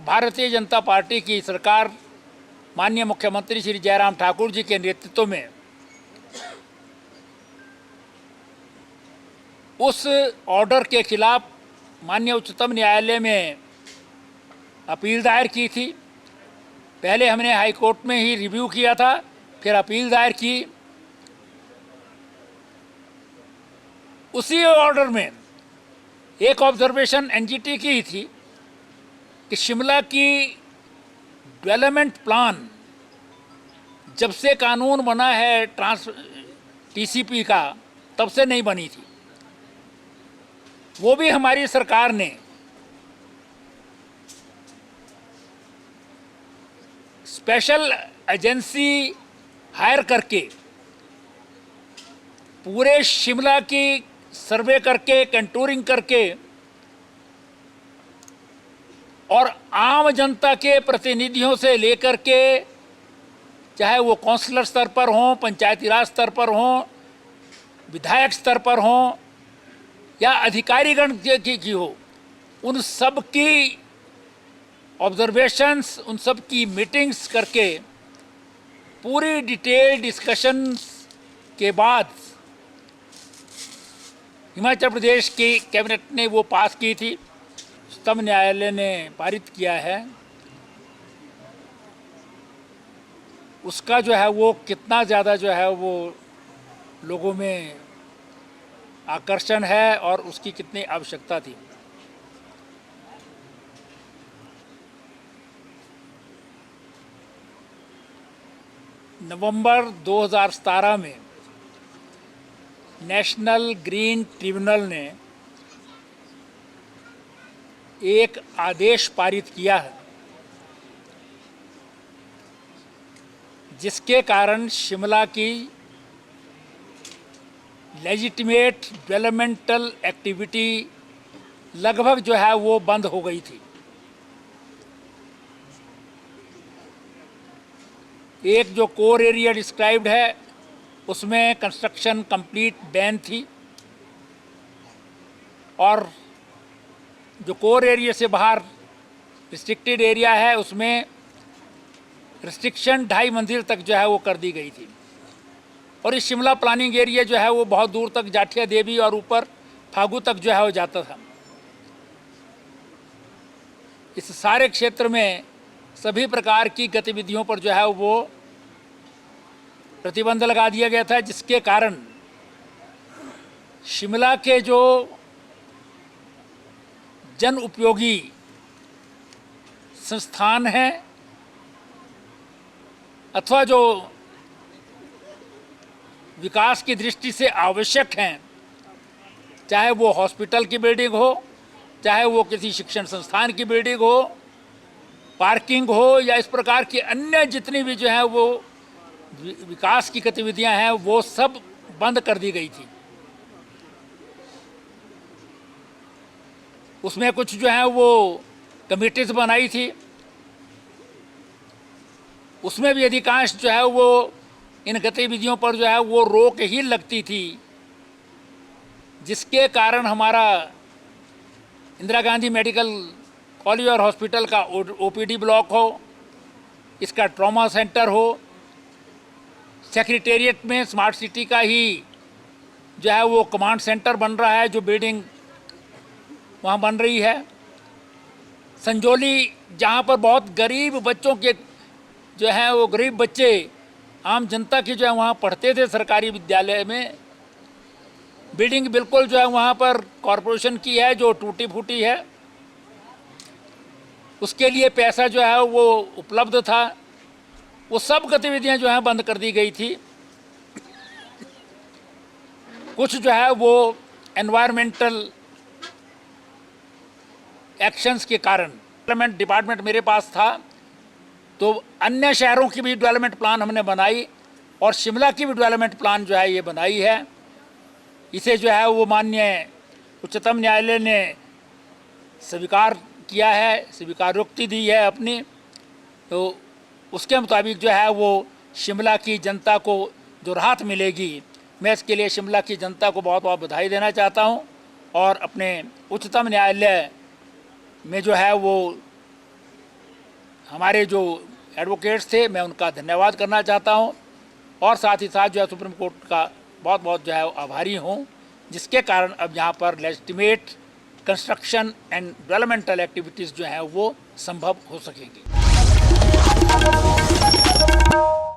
Bharatiya Janata party की सरकार माननीय मुख्यमंत्री श्री जयराम ठाकुर जी के नेतृत्व में उस ऑर्डर के खिलाफ माननीय उच्चतम न्यायालय में अपील दायर की थी। पहले हमने हाई कोर्ट में ही रिव्यू किया था, फिर अपील दायर की। उसी ऑर्डर में एक ऑब्जर्वेशन एनजीटी की थी कि शिमला की डेवलपमेंट प्लान जब से कानून बना है टीसीपी का, तब से नहीं बनी थी। वो भी हमारी सरकार ने स्पेशल एजेंसी हायर करके पूरे शिमला की सर्वे करके, कंटूरिंग करके और आम जनता के प्रतिनिधियों से लेकर के, चाहे वो काउंसलर स्तर पर हों, पंचायती राज स्तर पर हों, विधायक स्तर पर हों या अधिकारीगण की हो, उन सब की ऑब्जर्वेशंस, उन सब की मीटिंग्स करके पूरी डिटेल डिस्कशंस के बाद हिमाचल प्रदेश की कैबिनेट ने वो पास की थी। उच्चतम न्यायालय ने पारित किया है। उसका जो है वो कितना ज़्यादा जो है वो लोगों में आकर्षण है और उसकी कितनी आवश्यकता थी। नवंबर 2017 में नेशनल ग्रीन ट्रिब्यूनल ने एक आदेश पारित किया है, जिसके कारण शिमला की लेजिटिमेट डेवलपमेंटल एक्टिविटी लगभग जो है वो बंद हो गई थी। एक जो कोर एरिया डिस्क्राइब्ड है उसमें कंस्ट्रक्शन कंप्लीट बैन थी, और जो कोर एरिया से बाहर रिस्ट्रिक्टेड एरिया है उसमें रिस्ट्रिक्शन 2.5 मंजिल तक जो है वो कर दी गई थी। और इस शिमला प्लानिंग एरिया जो है वो बहुत दूर तक जाठिया देवी और ऊपर फागू तक जो है वो जाता था। इस सारे क्षेत्र में सभी प्रकार की गतिविधियों पर जो है वो प्रतिबंध लगा दिया गया था, जिसके कारण शिमला के जो जन उपयोगी संस्थान हैं अथवा जो विकास की दृष्टि से आवश्यक हैं, चाहे वो हॉस्पिटल की बिल्डिंग हो, चाहे वो किसी शिक्षण संस्थान की बिल्डिंग हो, पार्किंग हो, या इस प्रकार की अन्य जितनी भी जो है वो विकास की गतिविधियां हैं, वो सब बंद कर दी गई थी। उसमें कुछ जो है वो कमिटीज बनाई थी, उसमें भी अधिकांश जो है वो इन गतिविधियों पर जो है वो रोक ही लगती थी, जिसके कारण हमारा इंदिरा गांधी मेडिकल कॉलेज और हॉस्पिटल का ओपीडी ब्लॉक हो, इसका ट्रॉमा सेंटर हो, सेक्रेटेरिएट में स्मार्ट सिटी का ही जो है वो कमांड सेंटर बन रहा है, जो बिल्डिंग वहाँ बन रही है। संजौली जहाँ पर बहुत गरीब बच्चों के जो है वो गरीब बच्चे, आम जनता की जो है वहाँ पढ़ते थे सरकारी विद्यालय में, बिल्डिंग बिल्कुल जो है वहाँ पर कॉरपोरेशन की है, जो टूटी फूटी है। उसके लिए पैसा जो है वो उपलब्ध था, वो सब गतिविधियां जो है बंद कर दी गई थी। कुछ जो है वो एनवायरमेंटल एक्शंस के कारण, डेवलपमेंट डिपार्टमेंट मेरे पास था, तो अन्य शहरों की भी डेवलपमेंट प्लान हमने बनाई और शिमला की भी डेवलपमेंट प्लान जो है ये बनाई है। इसे जो है वो माननीय उच्चतम न्यायालय ने स्वीकार किया है, स्वीकारोक्ति दी है अपनी, तो उसके मुताबिक जो है वो शिमला की जनता को जो राहत मिलेगी, मैं इसके लिए शिमला की जनता को बहुत बहुत बधाई देना चाहता हूं और अपने उच्चतम न्यायालय में जो है वो हमारे जो एडवोकेट्स थे मैं उनका धन्यवाद करना चाहता हूं और साथ ही साथ जो है सुप्रीम कोर्ट का बहुत बहुत जो है आभारी हूं, जिसके कारण अब यहाँ पर legitimate construction and developmental activities जो हैं वो संभव हो सकेंगी।